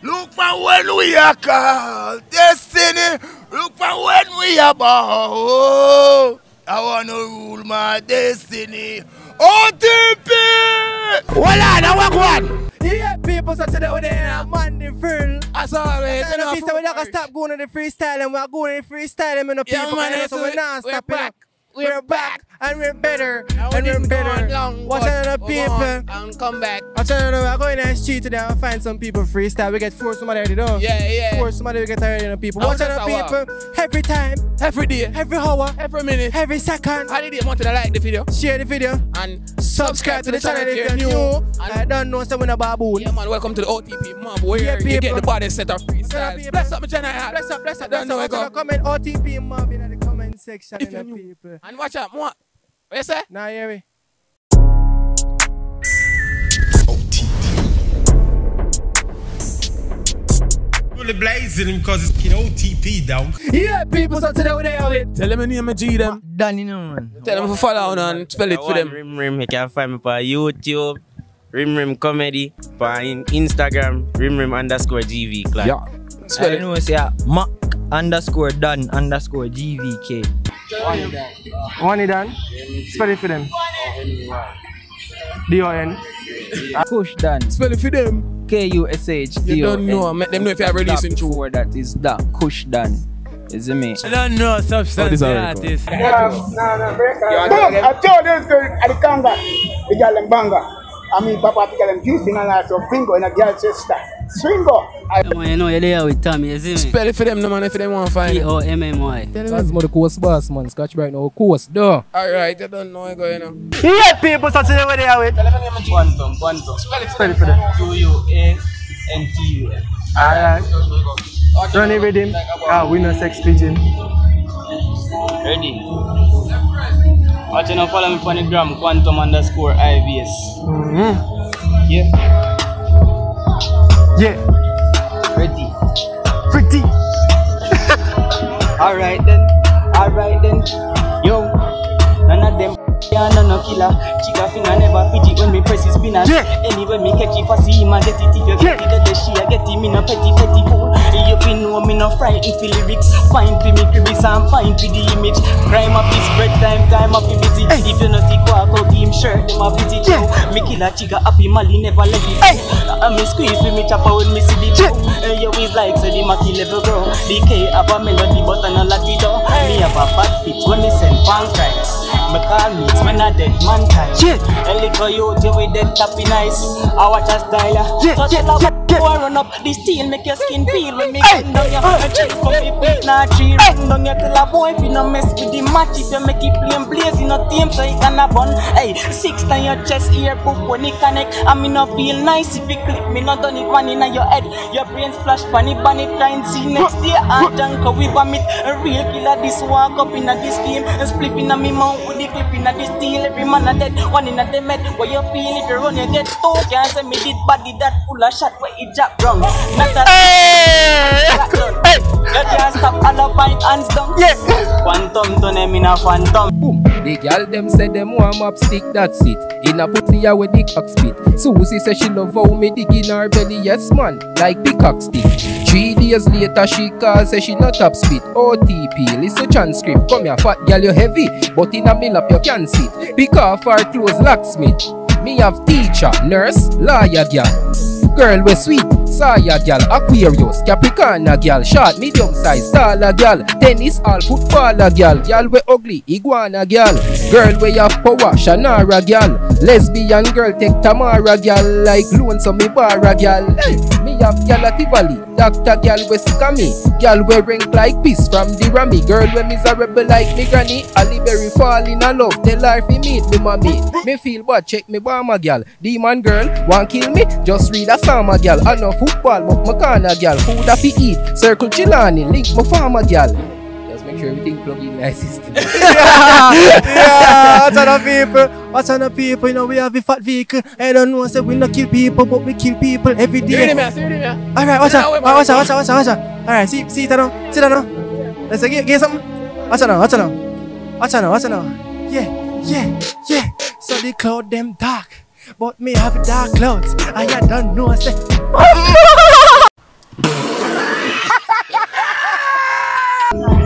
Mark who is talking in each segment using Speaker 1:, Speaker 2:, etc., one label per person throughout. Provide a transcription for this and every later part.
Speaker 1: Look for when we are called. Destiny. Look for when we are bound. I want to rule my destiny. OTP! Voila, now walk one!
Speaker 2: Yeah, people, so today we're there, man, the frill.
Speaker 1: As always,
Speaker 2: we're not going to stop going to the freestyle, and we're going to the freestyle, and people,
Speaker 1: yeah, man,
Speaker 2: so we're not stopping.
Speaker 1: We're back.
Speaker 2: And we're better. And we're better. Watch another people.
Speaker 1: And come back.
Speaker 2: Watch another. I'm going to the street today and find some people freestyle. We get forced somebody already, though.
Speaker 1: Yeah.
Speaker 2: Force somebody we get already, people. Watch another people. Every time.
Speaker 1: Every day.
Speaker 2: Every hour.
Speaker 1: Every minute.
Speaker 2: Every second.
Speaker 1: How did you want to like the video?
Speaker 2: Share the video.
Speaker 1: And
Speaker 2: subscribe to the channel if you're new. I don't know someone a baboon.
Speaker 1: Yeah, man. Welcome to the OTP MOB, where you get the body set of freestyles. Bless up, my channel. Bless up. Bless up.
Speaker 2: Comment OTP MOB in the comment section.
Speaker 1: If you're new. People. And watch out, more. What you say?
Speaker 2: Now hear me.
Speaker 3: Really blazing because it's OTP down.
Speaker 2: Yeah, people, so today we're there.
Speaker 1: Tell them my name and G them.
Speaker 4: Danny, no man.
Speaker 1: Tell them to follow on and spell it for them.
Speaker 4: Rim, you can find me on YouTube. Rim Comedy. On Instagram. Rim_GV class.
Speaker 1: Yeah.
Speaker 4: Spell it. I know say Mack_Don_GVK.
Speaker 2: Oneydon. Spell it for them. D-O-N.
Speaker 4: Kushdon.
Speaker 1: Spell it for them.
Speaker 4: K-U-S-H-D-O-N.
Speaker 1: You don't know. Make them know if you are releasing true.
Speaker 4: That is that. Kushdon. Is it me?
Speaker 5: I don't know substance artist.
Speaker 6: No, break I told you to at the kangah, the girl and banga. I mean, Papa, the girl and juicing and also bingo in a girl's sister. Swingo.
Speaker 5: You know, you're there with Tommy, you see me?
Speaker 1: Spell it for them, no man, if they want to find it.
Speaker 5: P-O-M-M-Y.
Speaker 2: That's more the course boss, man. Scotch right now, course, though.
Speaker 1: Alright, you don't know what's going on.
Speaker 2: Yeah, people, so today we're there with.
Speaker 4: Quantum.
Speaker 2: Spell it for them.
Speaker 4: Q-U-A-N-T-U-M.
Speaker 2: Alright. Run it with him. We no sex pigeon.
Speaker 4: Ready? Watch you now, follow me on the gram, Quantum_IVS. Yeah.
Speaker 2: Yeah.
Speaker 4: Ready?
Speaker 2: Pretty.
Speaker 4: Alright then. Yo, none of them no killer. Chica finger never fidget when me press his spinach. Anyway, me catch it for see him and get it. If you get it, the she I get him in a petty fool. You been know me no frightened for lyrics. Fine for me cribis and fine for the image. Crime up is spread time up is busy. If you no see Quaco, give him shirt, them a visit you. Me kill a chica happy Mali never let it go. I me squeeze with me chopper when me see the blow. You always like say the Maki level grow. The K have a melody but I no like it though. Me have a bad bitch when me send punk tracks. Me call me when I dead man time. A little youth with dead tappy nice. I watch a style. So tell her I run up the steel make your skin peel when me come down ya. A chick from me feet na tree run down ya. Tell a boy if you no mess with the match, if you make it plain blaze you no team so you can a bun. Hey, 6 on your chest ear book when it connect. And me no feel nice if you clip me not done it one in your head. Your brain splash bunny try and see next day. And junk we vomit. A real killer this walk up in a this game and split in a me mouth with the clip in a this steel. Every man a dead, one in a them head. Where you feel if you run you get toe. Can't say me did body that full of shot where it jab wrong. Not a you can't stop all up my hands down. Quantum to them in a phantom.
Speaker 7: Boom. The girl them say them warm up stick, that's it. In a pussy where the cock spit. Susie say she love how me dig in her belly, yes man, like the cock stick. 3 days later she calls say she not top spit. OTP, listen transcript. Come here fat girl you heavy, but in a mill up you can sit. Pick off her clothes locksmith. Me have teacher, nurse, lawyer girl. Girl we sweet, Saya girl, Aquarius, Capricorn girl, short, medium size, taller girl, tennis, all footballer girl, girl we ugly, iguana girl, girl we have power, Shanara girl, lesbian girl, take Tamara girl, like lonesome me barra girl, hey, me have girl at Tivoli, doctor girl we sick of me, girl we rank like piss from the Rami, girl we miserable like me granny, Ali Berry fall in a love, tell her fi meet me mommy, me feel bad, check me Bama girl, demon girl, want kill me, just read a Sama girl, I know football, but my corner girl, food that fi eat, circle Chilani, link my farmer girl. Just make sure everything plug in my system.
Speaker 2: Yeah, what's on the people? What's on the people? You know, we have a fat vehicle. I don't know, say we not kill people, but we kill people every day. Alright, watch out. Alright, sit down. Let's get something. Watch out now. Yeah. So the cloud them dark. But me have dark clouds. I don't know, say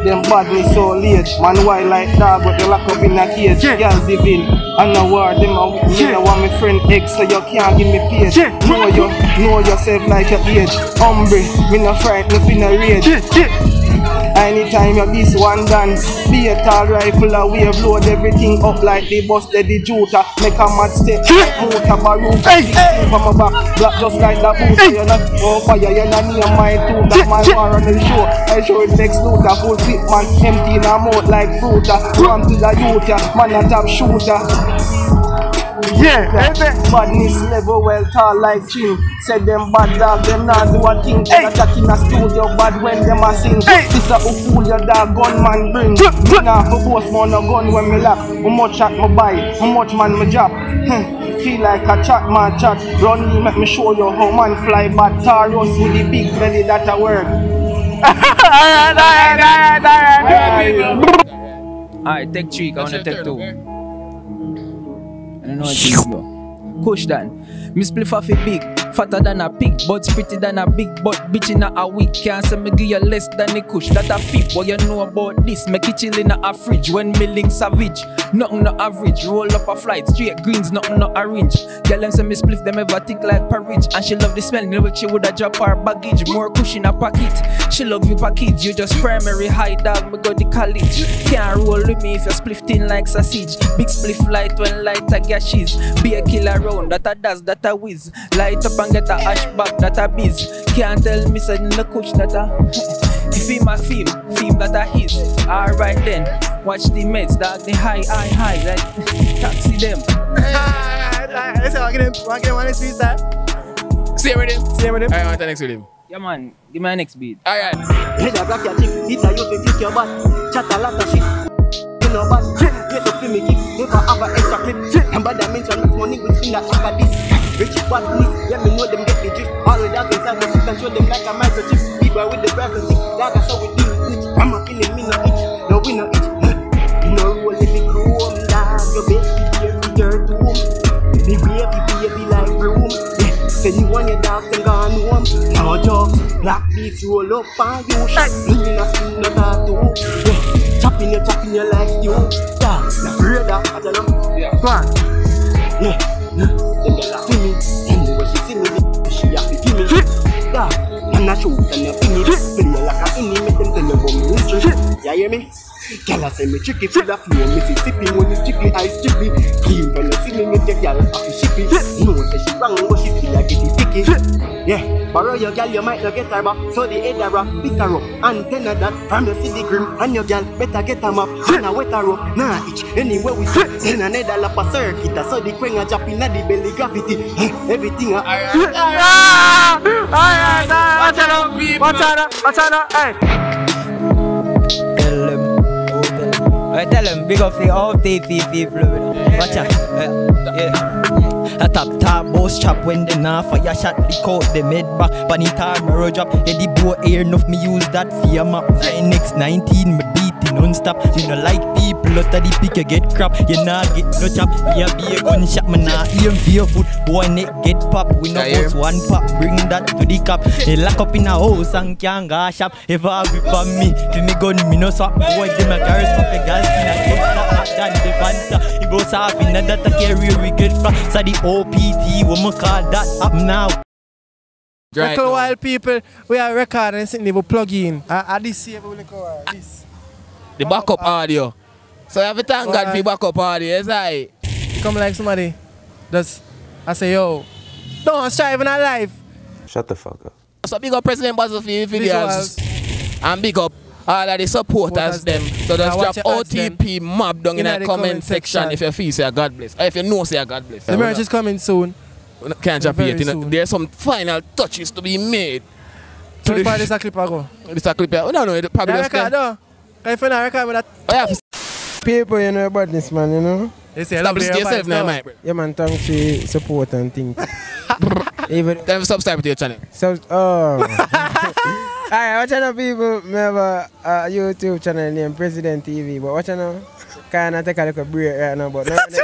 Speaker 8: them badness so late. Man, why like dog, but they lock up in a cage. Girl, divin, and the war, them a me no want my friend X, so you can't give me page. Know yourself like your age. Hombre, me no frightened, me no rage. Anytime you this one done, be a tall rifle away, load everything up like the bus, the juta. Make a mad step, motor barrel, from my back, black just like that boot. You're not on fire, you're not near my too. That my war on the show, I show it next looter. Full clip man, empty in a mouth like fruiter. Run to the youth, man a top shooter. Yeah, badness level well tall like chin. Said them bad dog, them not do a thing. Hey. That in a studio bad when them a sing. Hey. This a who fool your dog gunman bring. Me nah for boss man no gun when me lock. How much shot me buy, how much man me drop. Feel like a chat man chat. Run me make me show you how man fly bad. Taros with the big belly that a work.
Speaker 4: Alright, take 3, I wanna take 2. I don't know what things go. Kushdon, me spliff off a big, fatter than a pig, but pretty than a big, but bitch in a week. Can't say me give you less than a kush, that a fip. What you know about this? Make it chill in a fridge when me link savage. Nothing no average, roll up a flight, straight greens, nothing no orange. Girl them say me spliff them ever think like Pr3zid3nt, and she love the smell, you know she woulda drop her baggage. More kush in a pocket, she love you package. You just primary high dog, me go to college. Can't roll with me if you spliff thin like sausage. Big spliff light when light a gashes. Be a killer round, that a daz, that a whiz. Light up and get a hash back, that a biz. Can't tell me say no kush that a Fim a fim that a his. Alright then, watch the meds, dog, the high, like taxi them.
Speaker 2: Let's get him one next freestyle.
Speaker 9: See him with him?
Speaker 2: Alright,
Speaker 9: I want the next with him.
Speaker 4: Yeah man, give me a next beat.
Speaker 9: Alright.
Speaker 8: Head a black your chick, it's a you to kick your butt. Chat a lot of shit. You know bad. Yes, up to me gigs, never have an extra clip. And by that mention, this money will spin that like this. Rich badness, yeah me know them get the drift. All the dogs inside the shit and show them like a microchip. People with the breath and stick, dog I saw we deal with snitch. I'm a killing me no itch, no we no itch. You know roll every chrome, dog, your baby every dirt room. Baby like broom. Say you want your dogs and gone home. No joke, black beats roll up and you shot. Lean a spin no tattoo. Chopping you like stew. Yeah, the brother, I don't know. Yeah, go on. Yeah. Them get a feel me, and when she see me, she have to give me. Yeah, and I shoot and you feel me. Play like a inni, make them tell you about me history. Yeah, hear me? Girl, I say me tricky, full of flow, Mississippi, when you strictly, I strictly. Clean when you see me, me take y'all off the shippy. No one say she wrong, but she still like get it sticky. Yeah, borrow your girl, you might not get her back. So the head her up, pick her up, antenna that. From the city grim, and your girl better get her up. And I wet her up, nah itch. Anywhere we sit, then another lap a circuit. So the queen a drop in the belly graffiti. Everything a watch out, hey.
Speaker 10: Tell them, big up the OTP people. Watch out. Yeah. A top boss chop when they nah fire shot. Lick out the mid back. Panita mirror drop. Yeah, the boy air enough me use that fear map. 9x19 me beating non-stop. You know like people out of the pick you get crap. You nah get no chop. Yeah, be a gunshot. Me nah aim for your foot. Boy neck get pop. We no boss one pop. Bring that to the cap. They lock up in a house and can't go shop. If I have it for me, to me gun me no swap. Boy them a carry pop a gas. The Fanta, it goes off in that carrier we get from. So the OPT, what we call that up now.
Speaker 2: Right a while people, we are recording and we plug in. This here, we this.
Speaker 9: The backup audio. So every time God for backup audio, is I.
Speaker 2: Come like somebody. I say, yo, don't strive in our life.
Speaker 11: Shut the fuck up.
Speaker 9: So big up Pr3zid3nt Bazzle for your videos. And big up all of the supporters them. So just drop OTP MOB down in the comment section if you feel say God bless. Or if you know say God bless.
Speaker 2: The merch is coming soon.
Speaker 9: Can't drop it. You know, there's some final touches to be made.
Speaker 2: So this is a clip ago.
Speaker 9: This is a clip. I don't know. It probably just
Speaker 2: record though. Can you record with that?
Speaker 9: Oh, yeah.
Speaker 12: People, you know about this man, you know.
Speaker 2: They say
Speaker 9: establish yourself now, Mike.
Speaker 12: Yeah, man. Thanks for support and things.
Speaker 9: Even then subscribe to your channel.
Speaker 12: Alright, watch out people, I have a YouTube channel named Pr3zid3nt TV, but watch out kinda take a little break right now, but it's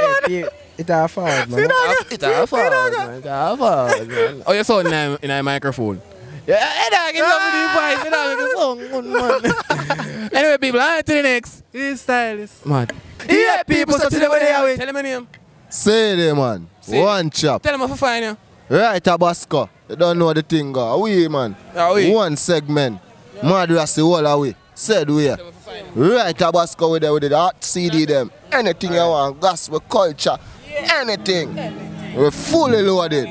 Speaker 12: a fast, man.
Speaker 9: It's a fast, man. Oh, you saw in a microphone? Yeah, give me the voice, you know, make a song, man. Anyway, people, on to the next.
Speaker 2: Freestylist.
Speaker 9: Man.
Speaker 2: Yeah, people, so today what they are with.
Speaker 9: Tell them my name.
Speaker 11: Say it, man. One chop.
Speaker 9: Tell them how to find you.
Speaker 11: Right, Tabasco. You don't know the thing, go. We, man. One segment. Mad Rassi all away. Said we. Right, Tabasco with the hot CD them. Anything you want, gospel culture, anything. We're fully loaded.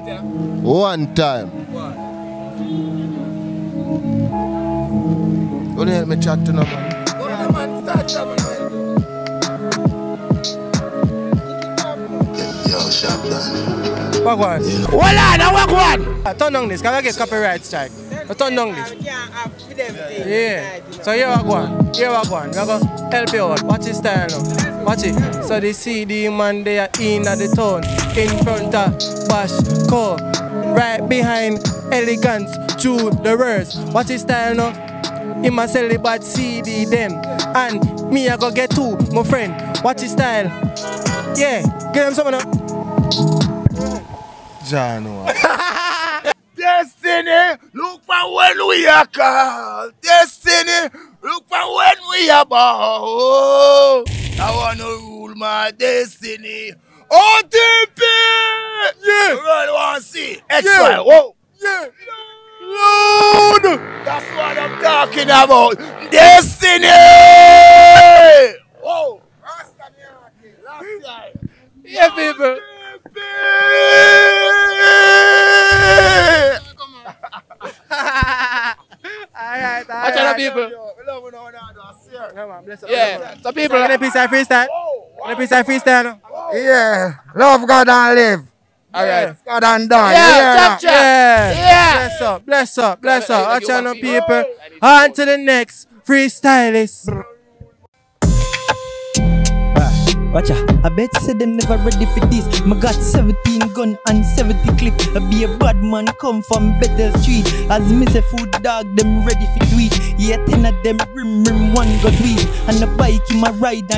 Speaker 11: One time. Don't help me chat to no man.
Speaker 1: Yo, shop done.
Speaker 2: Walk one.
Speaker 1: Hold on, walk one.
Speaker 2: Turn down this, can I get copyright strike? Turn down this. Yeah. So here I go on. Here I go on. We're going to help you out. Watch his style now. Watch it. So the CD man they are in at the town. In front of Bash Co. Right behind Elegance to the verse. Watch his style now. He must sell the bad CD them. And me I go get two, my friend. Watch his style. Yeah. Get him something now.
Speaker 11: John.
Speaker 1: Destiny, look for when we are called. Destiny, look for when we are born. Oh, I want to rule my destiny. OTP! Yeah! You really want to see? X-File, yeah. Whoa! Yeah! Lord! That's what I'm talking about. Destiny! Whoa!
Speaker 2: Yeah, people. Alright,
Speaker 9: watch out, people.
Speaker 2: Yeah, so people, want a piece of freestyle? Want a piece of freestyle?
Speaker 6: Yeah, love God and live.
Speaker 2: Alright.
Speaker 6: God and done.
Speaker 2: Yeah. Bless up, bless up, bless up. Watch out, people. On to the next freestylist.
Speaker 10: Watch out, I bet say them never ready for this. Me got 17 gun and 70 clip. I be a bad man come from better street. As me say food dog, them ready for do it. Yeah, 10 of them rim one go do it. And the bike him a ride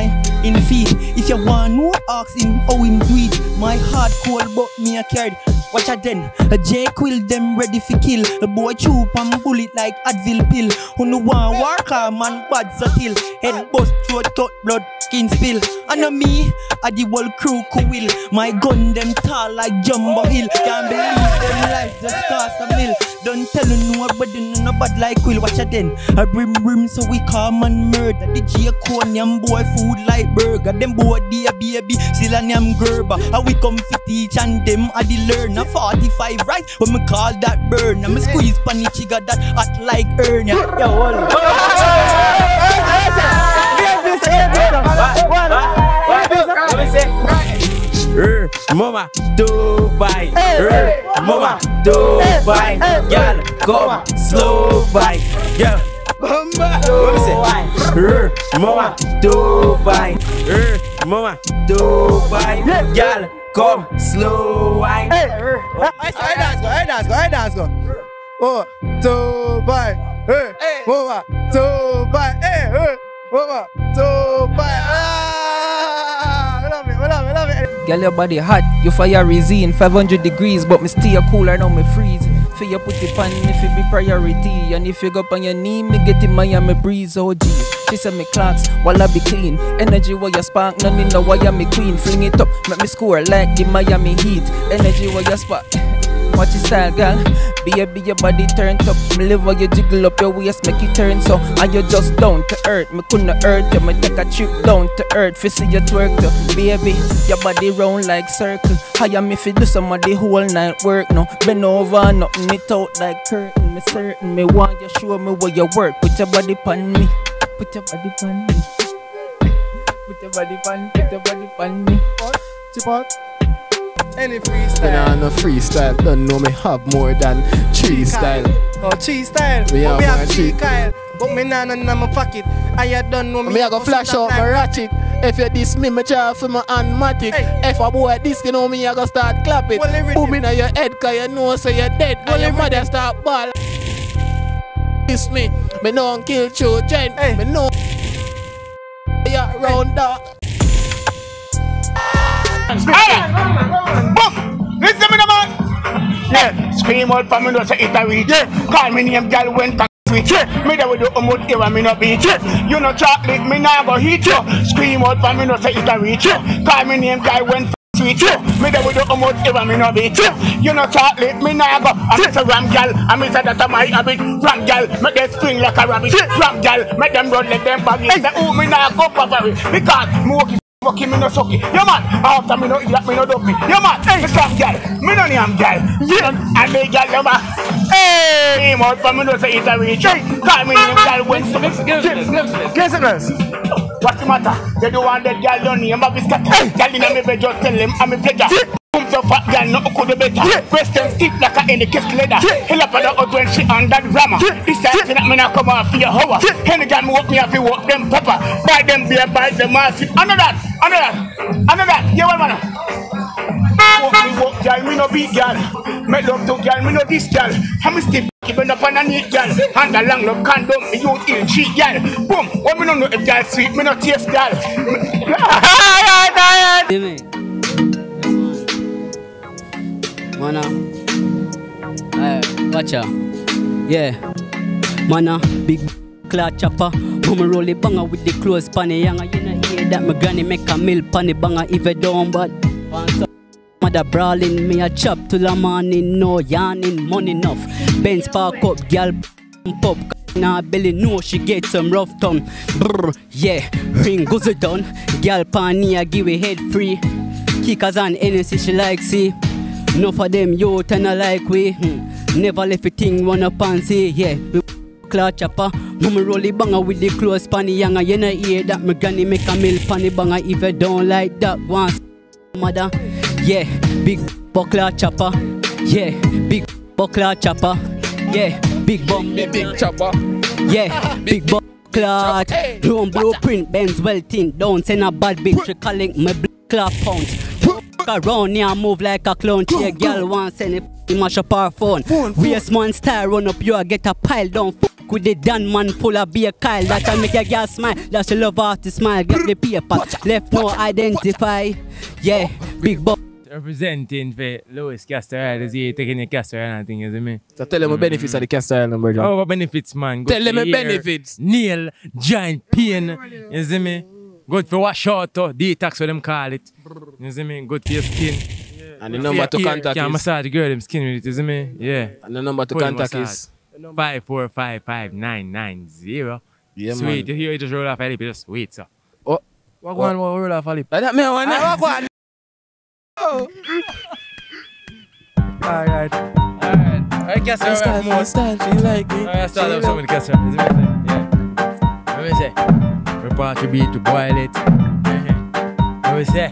Speaker 10: in feet. If you want no ask him how him do it. My heart cold but me a carried. Watch out then, a J Quill them ready for kill. A boy choop and bullet like Advil pill. Who no want work man bad so till. Head bust throat cut blood skin spill. And me, I the whole crew cool. My gun them tall like Jumbo Hill. Can't believe them life just cost a mill. Don't tell nobody no bad like Quill. Watch out then, a brim so we come and murder. The J-Conium boy food like burger. Them boy dear baby, still a name Gerber. And we come fit teach and them are the learner. 45 right, when me call that burn. And me squeeze panny chigga that hot like urn. Yo, hold Mama, Dubai, Mama, Dubai, y'all come slow by, yeah. Mama, Dubai, Mama, Dubai, y'all come slow wine.
Speaker 2: I dance go. Oh, Dubai, Mama, Dubai, Mama, Dubai. We love it.
Speaker 7: Girl, your body hot, you fire resin 500 degrees, but me stay cooler now, me freeze. For you put it on if it be priority. And if you go up on your knee, me get in Miami breeze, oh geez. She said me clocks, while I be clean. Energy while you spark, none in the wire me queen. Fling it up, make me score like the Miami Heat. Energy while you spark. Watch your style, girl. Baby, your body turned up. Me live while you jiggle up your waist, make it turn so. And you just down to earth. Me couldn't hurt you. Me take a trip down to earth. Fi see you twerk to. Baby, your body round like circle. Hire me fi do some of the whole night work. No, bend over, nothing it out like curtain. Me certain, me want you show me where you work. Put your body pon me. Put your body pon me. Put your body pon. Put your body pon me.
Speaker 2: Chipot. Any freestyle?
Speaker 9: When I'm a freestyle, don't know me have more than 3 style.
Speaker 2: Oh, 3 style.
Speaker 9: We have
Speaker 2: 3 style. But me nah in my pocket. I don't know me.
Speaker 9: I go flash out my ratchet. If you diss me, me try for my handmatic. If a boy diss, you know me, I go start clap it. Boom in your head, cause you know so you're dead. And your mother start ball. Diss me don't kill children. Me know you're round dark.
Speaker 6: Hey! Book! Listen me, man! Yeah, scream out for me, no say it a reach. Yeah, call me name, girl, when sweet. Me there with the umut here, me no beat you. You no chocolate, me nah go hit you. Scream out for me no say it a reach you. Call me name guy when sweet you. Me there with the umut here, me no beat you. You no chocolate, me nah go. I'm just a ram gal, and me say that I'm my habit. Ram gal, make them spring like a rabbit. Ram gal, make them run like them baggy. Say oh me nah go for it because me walking. Fucking me no sucky, yeah man. After me no eat that me no dopey, yeah man. Hey, strong gal, me no name gal, yeah. And they gal, yeah man. Hey, out for me no say it a reach. Call me name gal when so. Guess it. What's the matter? They don't want that gal done here, my biscuit. Gal inna me bed just tell them I'm a pleasure. Boom so fat gal no could be better. Breast them stiff like a any kiss leather. Hell up on the out when she on that grammar. This time that me not come off for your hour. Any gal me walk me have to walk them pepper. Buy them beer, buy them massive. Another. Yeah, what man? Walk gal, me no beat gal. Make love to gal, me no this gal. I'm still keeping up on a neat gal. And a long love condom, me you ill cheat gal. Boom, what me no know if gal sweet, me no taste gal.
Speaker 5: Mana, watch out, yeah. Mana, big clad chopper. Mama roll it banger with the clothes panny. Younger, you know hear that my granny make a meal panny banger if I don't. But mother brawling me a chop till the morning. No yarning, money enough. Benz park up, girl pop. Nah belly know she get some rough tongue. Brr, yeah, ring goes it done. Girl panny I give a head free. Kickers and NC she like see. No for them youth and I like we. Never left a thing run up and say yeah. Clad chopper, mama roll it banger with the clothes panny younger. You know hear that my granny make a meal panny banger if I don't like that once. Mother, yeah, big buckler chopper, yeah, big buckler chopper, yeah, big chopper, yeah, big buckler. Room blueprint, Benz well thin, don't send a bad bitch. She calling my black clap pounds. Around here move like a clown. Your girl wants send it mash up her phone. Waste man style run up you get a pile down. Fuck with the Dan man full of beer Kyle. That'll make your girl smile. That she love her to smile. Get the paper. Left no identify. Yeah, big buck.
Speaker 13: Representing for Louis Castor Island is here taking the Castor Island thing, isn't it?
Speaker 2: So tell them the benefits of the Castor Island, bro.
Speaker 13: Oh, what benefits, man?
Speaker 2: Tell them the benefits.
Speaker 13: Nail, giant pain, you see me? Good for wash out, detox what them call it. You see me? Good for your skin.
Speaker 2: And the number to contact
Speaker 13: can
Speaker 2: is?
Speaker 13: massage the girl them skin with it, you see me? Yeah.
Speaker 2: And the number to contact is?
Speaker 13: 5455990.
Speaker 2: Yeah,
Speaker 13: sweet,
Speaker 2: man.
Speaker 13: you just roll off a lip, just wait, sir.
Speaker 2: Oh.
Speaker 13: What one roll off a lip?
Speaker 2: That me one.
Speaker 13: Alright. I guess I have more
Speaker 2: style. She like me.
Speaker 13: I start up so many questions. Yeah. Let me say. We brought you beat to boil it. Let me say.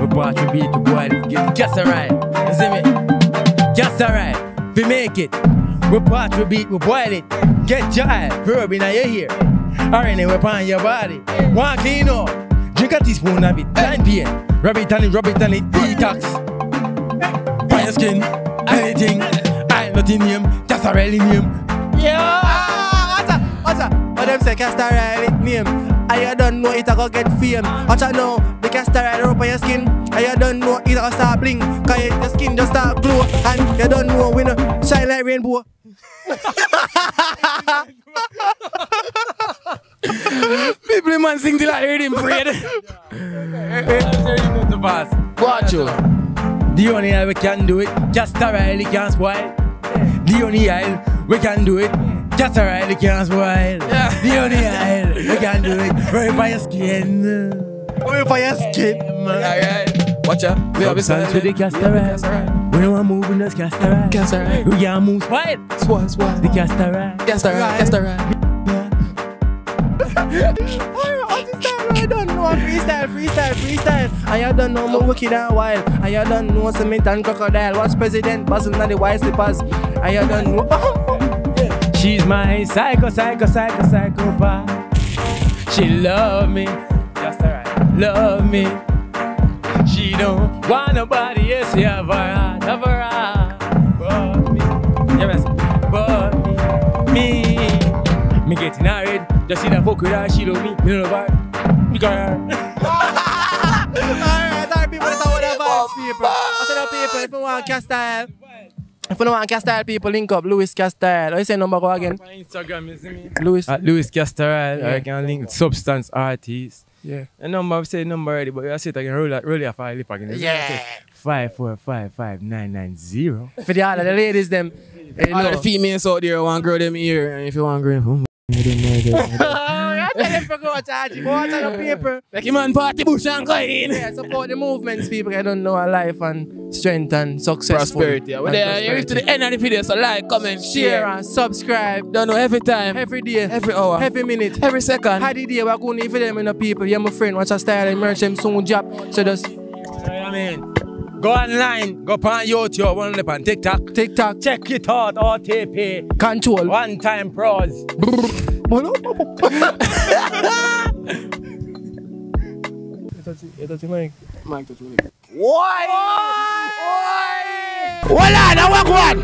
Speaker 13: We brought you beat to boil it. Get the gas right. You see me? Gas right. We make it. We brought you beat, we boil it. Get your eye. Verb in your ear. Or anyway upon your body. One clean up. Drink a teaspoon of it. Blind pain. Rub it and it. Detox. On your skin. Anything. I not in him. Just a really name.
Speaker 2: Yeah. What's up? What them say Castor Island name? I don't know it I go get fame. Watch out now, the Castor Island up on your skin. I don't know it I go start bling. Cause your skin just start glow. And you don't know we no shine like rainbow.
Speaker 13: People man sing till I hear him pray. Watch you. The only aisle we can do it, just a ride, it can't spoil. The only aisle we can do it, just a ride, it can't spoil. The only aisle we can do it, right by your skin.
Speaker 2: Right by your skin.
Speaker 13: Alright.
Speaker 2: Watch out.
Speaker 13: We have a sense with the Castor Ride. We don't want to move in this Castor Ride. We can't move spoil.
Speaker 2: Swat.
Speaker 13: The Castor Ride.
Speaker 2: Castor Ride. I don't know freestyle. And you don't know more wicked and wild. And you don't know cement and crocodile. Watch Pr3zid3nt Bazzle and the white slippers. And you don't know.
Speaker 13: She's my psychopath. She love me. Just alright. Love me. She don't want nobody else to have her heart. But me. Yes, but me. Me getting married. Just see that fuck with her. She love me. Me love her. Me got her.
Speaker 2: Alright, people, that's how the vibes, people. I said, people, if you want Castor, If you don't want Castile people, link up Louis Castile. How you say number go again?
Speaker 13: On Instagram, you see me?
Speaker 2: Louis.
Speaker 13: At Louis Castile.
Speaker 2: Yeah.
Speaker 13: I can link Substance Artist.
Speaker 2: Yeah.
Speaker 13: The number, I say number already, but I say it again. Roll your file lip again.
Speaker 2: Yeah.
Speaker 13: 5455990.
Speaker 2: For the other, the ladies, them.
Speaker 9: All the females out there want grow them ear, and if you want grow them,
Speaker 2: I tell them to go charge you. Go out on the paper.
Speaker 9: like him on party bush and go in.
Speaker 2: Yeah, support the movements, people. I don't know our life and strength and success.
Speaker 9: Prosperity. Well, they are to the end of the video, so like, comment,
Speaker 2: share and subscribe.
Speaker 9: Don't know every time,
Speaker 2: every day,
Speaker 9: every hour,
Speaker 2: every minute,
Speaker 9: every second.
Speaker 2: How the day we're going to for them in the people. Yeah, my friend, watch a style and merch them soon job. So just.
Speaker 13: You know what I mean? Go online, go on YouTube, one up on TikTok. Check it out, OTP.
Speaker 2: Control.
Speaker 13: One time pros.
Speaker 2: Mike.
Speaker 9: Why? Hold on, I walk one.